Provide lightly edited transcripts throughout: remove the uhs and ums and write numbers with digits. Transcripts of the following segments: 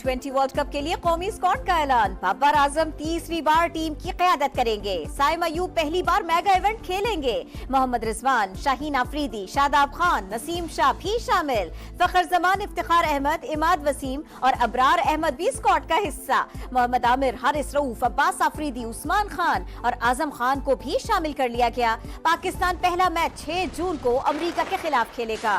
T20 world cup के लिए कौमी स्क्वाड का ऐलान। बाबर आजम तीसरी बार टीम की क़यादत करेंगे। साइम अयूब पहली बार मेगा इवेंट खेलेंगे। मोहम्मद रिजवान, शाहीन आफरीदी, शादाब खान, नसीम शाह भी शामिल। फखर जमान, इफ्तिखार अहमद, इमाद वसीम और अबरार अहमद भी स्क्वाड का हिस्सा। मोहम्मद आमिर, हारिस रऊफ, अब्बास आफरीदी, उस्मान खान और आजम खान को भी शामिल कर लिया गया। पाकिस्तान पहला मैच 6 जून को अमेरिका के खिलाफ खेलेगा।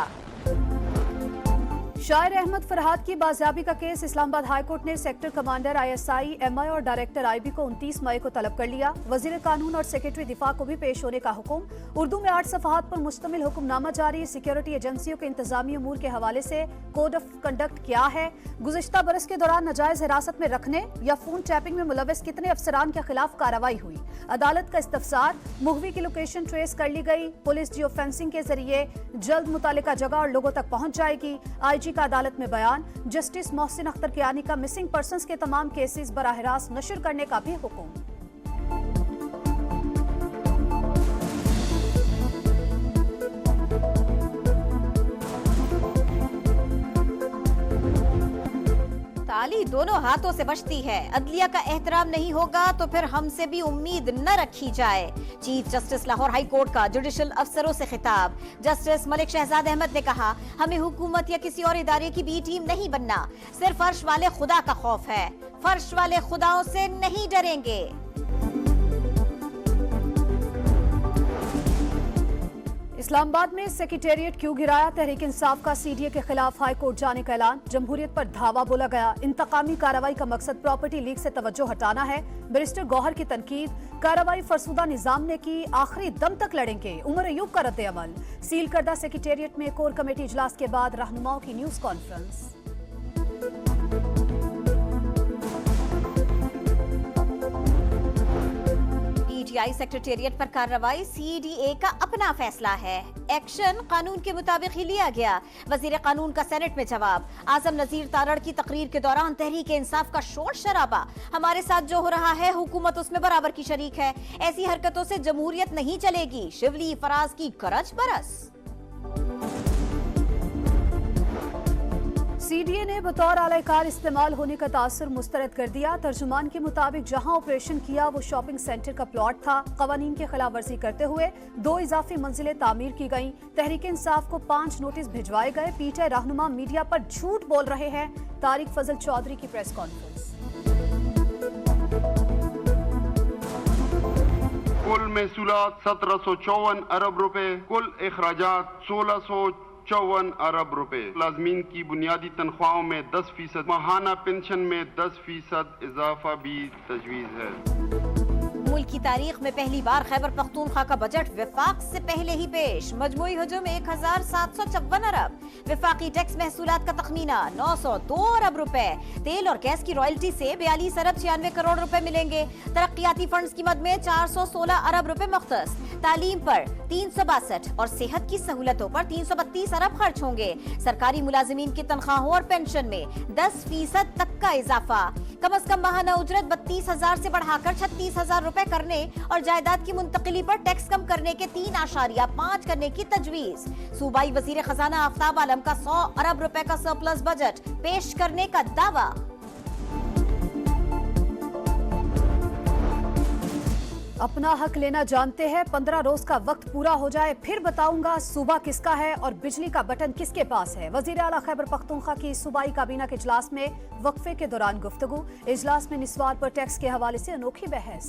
शायर अहमद फरहाद की बाजियाबी का केस इस्लामाबाद हाई कोर्ट ने सेक्टर कमांडर ISI, MI और डायरेक्टर IB को 29 मई को तलब कर लिया। वजीर कानून और सेक्रेटरी दिफा को भी पेश होने का हुक्म। उर्दू में 8 सफ़हात पर मुश्तमिल हुक्मनामा जारी। सिक्योरिटी एजेंसियों के इंतजामी अमूर के हवाले से कोड ऑफ कंडक्ट क्या है? गुज़िश्ता बरस के दौरान नाजायज हिरासत में रखने या फोन टैपिंग में मुलविस कितने अफसरान के खिलाफ कार्रवाई हुई? अदालत का इस्तफसार। मुगवी की लोकेशन ट्रेस कर ली गई। पुलिस जियो फेंसिंग के जरिए जल्द मुतालिका जगह और लोगों तक पहुंच जाएगी। IG का अदालत में बयान। जस्टिस मोहसिन अख्तर कियानी का मिसिंग पर्संस के तमाम केसेस बराह रास्त नशर करने का भी हुक्म। ताली दोनों हाथों से बचती है। अदलिया का एहतराम नहीं होगा तो फिर हमसे भी उम्मीद न रखी जाए। Chief justice Lahore high court का जुडिशल अफसरों से खिताब। जस्टिस मलिक शहजाद अहमद ने कहा, हमें हुकूमत या किसी और इदारे की बी टीम नहीं बनना। सिर्फ फर्श वाले खुदा का खौफ है। फर्श वाले खुदाओं से नहीं डरेंगे। इस्लामाबाद में सेक्रेटेरिएट क्यों गिराया? तहरीक इंसाफ का CDA के खिलाफ हाई कोर्ट जाने का ऐलान। जमहूरियत पर धावा बोला गया। इंतकामी कार्रवाई का मकसद प्रॉपर्टी लीक से तवज्जो हटाना है। बैरिस्टर गौहर की तनकीद। कार्रवाई फरसुदा निजाम ने की, आखिरी दम तक लड़ेंगे। उमर अयूब का रद्द अमल। सील करदा सेक्रेटेरिएट में कोर कमेटी इजलास के बाद रहनुमाओं की न्यूज कॉन्फ्रेंस। PTI सेक्रेटेरिएट पर कार्रवाई CDA का अपना फैसला है। एक्शन कानून के मुताबिक ही लिया गया। वजीर कानून का सेनेट में जवाब। आजम नजीर तारड़ की तकरीर के दौरान तहरीक इंसाफ का शोर शराबा। हमारे साथ जो हो रहा है हुकूमत उसमें बराबर की शरीक है। ऐसी हरकतों से जमहूरियत नहीं चलेगी। शिवली फराज की गरज बरस। CDA ने बतौर आलाकार इस्तेमाल होने का तासुर मुस्तरद कर दिया। तर्जुमान के मुताबिक जहां ऑपरेशन किया वो शॉपिंग सेंटर का प्लॉट था। कवानीन की खिलाफ वर्जी करते हुए 2 इजाफी मंजिलें तामीर की गईं। तहरीक इंसाफ को 5 नोटिस भिजवाए गए। PTI रहनुमा मीडिया पर झूठ बोल रहे हैं। तारिक फजल चौधरी की प्रेस कॉन्फ्रेंस। कुल महसूलात 1754 अरब रुपए, कुल अखराजात 1654 अरब रुपए। लाज़मीन की बुनियादी तनख्वाहों में 10%, माहाना पेंशन में 10% इजाफा भी तजवीज़ है। मुल्क की तारीख में पहली बार खैबर पख्तूनख्वा का बजट विफाक से पहले ही पेश। मजमूई हजम 1754 अरब। विफाकी टैक्स महसूलात का तखमीना 902 अरब रुपए। तेल और गैस की रॉयल्टी से 42 अरब 96 करोड़ रुपए मिलेंगे। तरक्याती फंड्स की मद में 416 अरब रुपए मुख्तस। तालीम पर 362 और सेहत की सहूलतों पर 332 अरब खर्च होंगे। सरकारी मुलाजिमीन की तनख्वाहों और पेंशन में 10% तक का इजाफा। कम अज कम माहाना उजरत 32,000 से बढ़ाकर 36,000 रुपए करने और जायदाद की मुंतकिली पर टैक्स कम करने के 3.5 करने की तजवीज। सूबाई वजीर खजाना आफ्ताब आलम का 100 अरब रुपए का सरप्लस बजट पेश करने का दावा। अपना हक लेना जानते हैं। 15 रोज का वक्त पूरा हो जाए फिर बताऊंगा सूबा किसका है और बिजली का बटन किसके पास है। वजीर आला खैबर पख्तूनख्वा की सूबाई काबीना के इजलास में वक्फे के दौरान गुफ्तगू। इजलास में निस्वार पर टैक्स के हवाले से अनोखी बहस।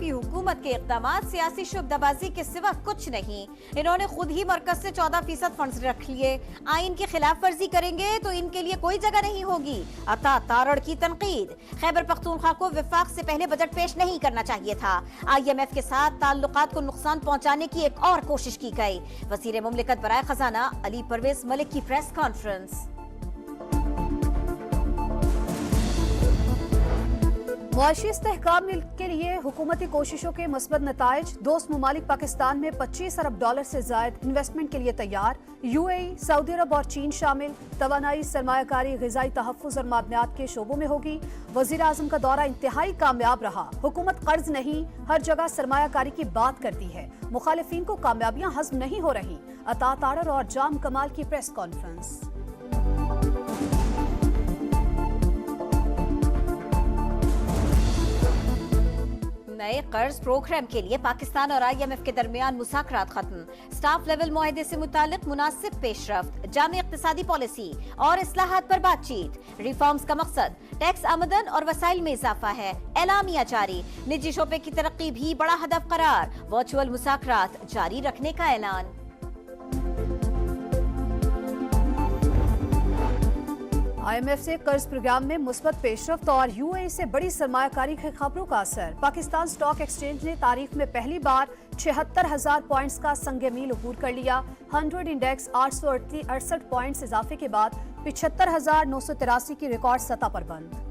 हुकूमत के इक़दामात सियासी शुबदाबाजी के सिवा कुछ नहीं। इन्होंने खुद ही मरकज से 14% फंड्स रख लिए। आइन की खिलाफ वर्जी करेंगे तो इनके लिए कोई जगह नहीं होगी। अता तारड़ की तनकीद। खैबर पख्तूनख्वा को विफाक से पहले बजट पेश नहीं करना चाहिए था। IMF के साथ ताल्लुकात को नुकसान पहुंचाने की एक और कोशिश की गई। वजीर मुमलिकत बराए खजाना अली परवेज मलिक की प्रेस कॉन्फ्रेंस। मुआशी इस्तेहकाम के लिए हुकूमती कोशिशों के मुस्बत नताइज। दोस्त ममालिक पाकिस्तान में $25 अरब से जायद इन्वेस्टमेंट के लिए तैयार। UAE, सऊदी अरब और चीन शामिल। तवानाई, सरमायाकारी, ग़िज़ाई तहफ़्फ़ुज़ और मादनियात के शोबों में होगी। वज़ीर आज़म का दौरा इंतहाई कामयाब रहा। हुकूमत कर्ज नहीं, हर जगह सरमायाकारी की बात करती है। मुखालिफिन को कामयाबियां हज़म नहीं हो रही। अता तारर और जाम कमाल की प्रेस कॉन्फ्रेंस। नए कर्ज प्रोग्राम के लिए पाकिस्तान और IMF के दरमियान मुज़ाकरात खत्म। स्टाफ लेवल मुआहदे से मुतालिक मुनासिब पेशरफ्त, जामी इक़्तिसादी पॉलिसी और इस्लाहात पर बातचीत। रिफॉर्म्स का मकसद टैक्स आमदन और वसाइल में इजाफा है। एलामिया जारी। निजी शोबे की तरक्की भी बड़ा हदफ करार। वर्चुअल मुज़ाकरात जारी रखने का ऐलान। IMF से कर्ज प्रोग्राम में मुस्बत पेशरफ्त और UAE से बड़ी सरमायाकारी की खबरों का असर। पाकिस्तान स्टॉक एक्सचेंज ने तारीख में पहली बार 76,000 पॉइंट्स का संग मील अबूर कर लिया। 100 इंडेक्स 868 पॉइंट्स इजाफे के बाद 75,983 की रिकॉर्ड सतह पर बंद।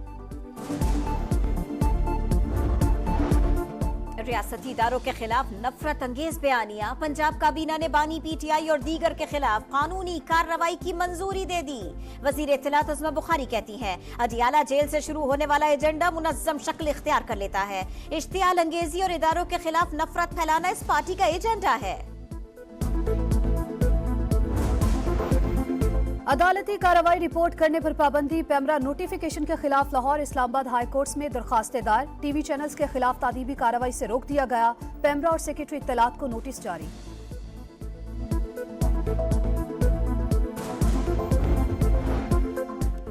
रियासती इदारों के खिलाफ नफरत अंगेज बयानियां। पंजाब काबीना ने बानी PTI और दीगर के खिलाफ कानूनी कार्रवाई की मंजूरी दे दी। वजीर इत्तलात उस्मा बुखारी कहती हैं, अडियाला जेल से शुरू होने वाला एजेंडा मुनज़्ज़म शक्ल इख्तियार कर लेता है। इश्तियाल अंगेजी और इदारों के खिलाफ नफरत फैलाना इस पार्टी का एजेंडा है। अदालती कार्रवाई रिपोर्ट करने पर पाबंदी। पैमरा नोटिफिकेशन के खिलाफ लाहौर इस्लामाबाद हाई कोर्ट्स में दरखास्तें दायर। TV चैनल्स के खिलाफ तादीबी कार्रवाई से रोक दिया गया। पैमरा और सेक्रेटरी इत्तलात को नोटिस जारी।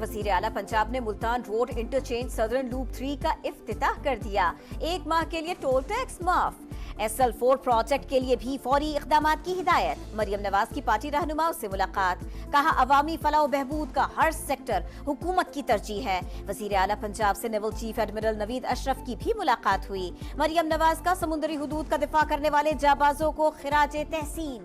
वज़ीर आला पंजाब ने Multan road interchange southern loop 3 का इफ्तिताह कर दिया। 1 माह के लिए टोल टैक्स माफ। SL4 प्रोजेक्ट के लिए भी फौरी इक़दामात की हिदायत। मरियम नवाज की पार्टी रहनुमाओं से मुलाकात। कहा, अवामी फलाह बहबूद का हर सेक्टर हुकूमत की तरजीह है। वज़ीर आला पंजाब से naval chief admiral Naveed Ashraf की भी मुलाकात हुई। मरियम नवाज का समुद्री हुदूद का दिफा करने वाले जाबाजों को खिराजे तहसीन।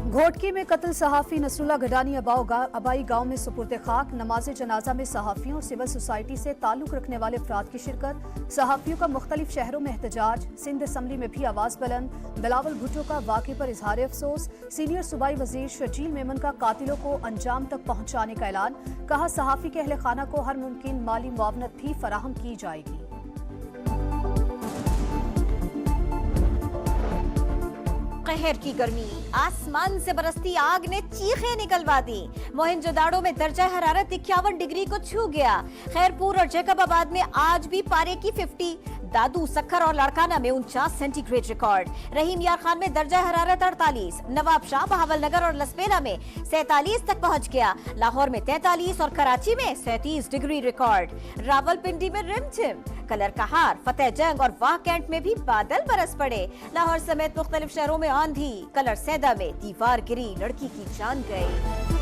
घोटकी में कत्ल सहाफ़ी नसरुल्लाह गडानी अबाई गांव में सुपुर्द खाक। नमाज जनाजा में सहाफ़ियों और सिविल सोसाइटी से ताल्लुक रखने वाले अफराद की शिरकत। सहाफ़ियों का मुख्तलिफ शहरों में एहतजाज। सिंध असम्बली में भी आवाज़ बुलंद। बिलावल भुट्टो का वाक़े पर इजहार अफसोस। सीनियर सूबाई वज़ीर शर्जील मेमन का कातिलों को अंजाम तक पहुँचाने का ऐलान। कहा, सहाफ़ी के अहले खाना को हर मुमकिन माली मुआवनत भी फराहम की जाएगी। कहर की गर्मी, आसमान से बरसती आग ने चीखें निकलवा दी। मोहनजोदाड़ो में दर्जा हरारत 51 डिग्री को छू गया। खैरपुर और जैकबाबाद में आज भी पारे की 50। दादू, सक्खर और लड़काना में 49 सेंटीग्रेड रिकॉर्ड। रहीम यार खान में दर्जा हरारत 48। नवाब शाह, बहावल नगर और लसपेला में 47 तक पहुंच गया। लाहौर में 43 और कराची में 37 डिग्री रिकॉर्ड। रावलपिंडी में रिमझिम। कलर कहार, फतेह जंग और वाह कैंट में भी बादल बरस पड़े। लाहौर समेत मुख्तलिफ शहरों में आंधी। कलर सैदा में दीवार गिरी, लड़की की जान गई।